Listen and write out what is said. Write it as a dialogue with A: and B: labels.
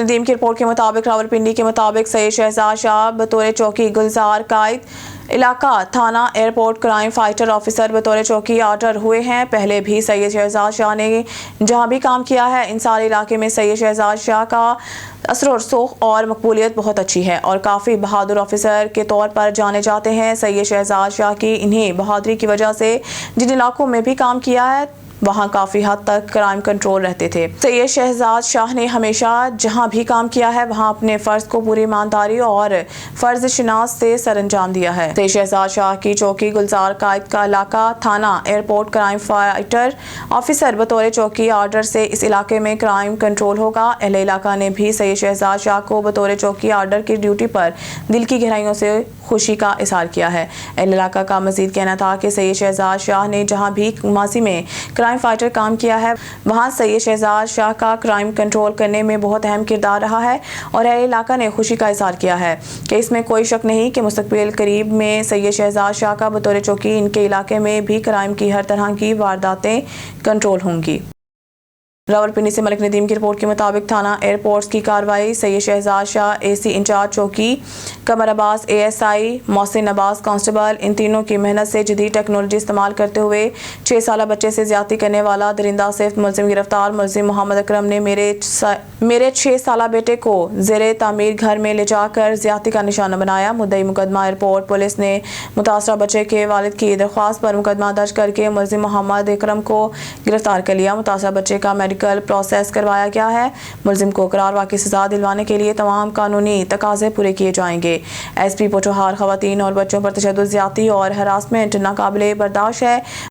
A: नदीम की रिपोर्ट के मुताबिक रावलपिंडी के मुताबिक सैयद शहजाद शाह बतौर चौकी गुलजार कायद इलाका थाना एयरपोर्ट क्राइम फाइटर ऑफिसर बतौर चौकी ऑर्डर हुए हैं। पहले भी सैयद शहजाद शाह ने जहां भी काम किया है, इन सारे इलाके में सैयद शहजाद शाह का असर रसूख और मकबूलियत बहुत अच्छी है और काफ़ी बहादुर ऑफिसर के तौर पर जाने जाते हैं। सैयद शहजाद शाह की इन्हीं बहादुरी की वजह से जिन इलाकों में भी काम किया है वहाँ काफ़ी हद तक क्राइम कंट्रोल रहते थे। सैयद शहजाद शाह ने हमेशा जहाँ भी काम किया है वहाँ अपने फ़र्ज को पूरी ईमानदारी और फ़र्ज शिनास से सरअंजाम दिया है। सैयद शहजाद शाह की चौकी गुलजार कायद का इलाका थाना एयरपोर्ट क्राइम फाइटर ऑफिसर बतौर चौकी ऑर्डर से इस इलाके में क्राइम कंट्रोल होगा। अहले इलाका ने भी सैयद शहजाद शाह को बतौर चौकी ऑर्डर की ड्यूटी पर दिल की गहराइयों से खुशी का इज़हार किया है। अहले इलाका का मजीद कहना था कि सैयद शहजाद शाह ने जहाँ भी माजी में क्राइम फाइटर काम किया है वहाँ सैयद शहजाद शाह का क्राइम कंट्रोल करने में बहुत अहम किरदार रहा है और अहले इलाका ने खुशी का इज़हार किया है कि इसमें कोई शक नहीं कि मुस्तकबिल करीब में सैयद शहजाद शाह का बतौर चौकी इनके इलाके में भी क्राइम की हर तरह की वारदातें कंट्रोल होंगी। रावलपिंडी से मलिक नदीम की रिपोर्ट के मुताबिक थाना एयरपोर्ट्स की कार्रवाई सैयद शहजाद शाह एसी इंचार्ज चौकी, कमर अब्बास एएसआई, मोहसिन अब्बास कांस्टेबल, इन तीनों की मेहनत से जदीद टेक्नोलॉजी इस्तेमाल करते हुए 6 साल बच्चे से ज्यादती करने वाला दरिंदा सिफ्त मुलजिम गिरफ्तार। मुलजिम मोहम्मद अकरम ने मेरे 6 साल बेटे को ज़ेरे तामीर घर में ले जाकर ज्यादती का निशाना बनाया। मुद्दई मुकदमा एयरपोर्ट पुलिस ने मुतासरा बच्चे के वालिद की दरख्वास्त पर मुकदमा दर्ज करके मुलजिम मोहम्मद अकरम को गिरफ्तार कर लिया। मुतासरा बच्चे का मेडिकल प्रोसेस करवाया गया है। मुलजिम को करार वाक़ई सजा दिलवाने के लिए तमाम कानूनी तकाजे पूरे किए जाएंगे। एसपी पोठोहार खवातीन और बच्चों पर तशद्दुद, ज्यादती और हरासमेंट नाकाबिले बर्दाश्त है।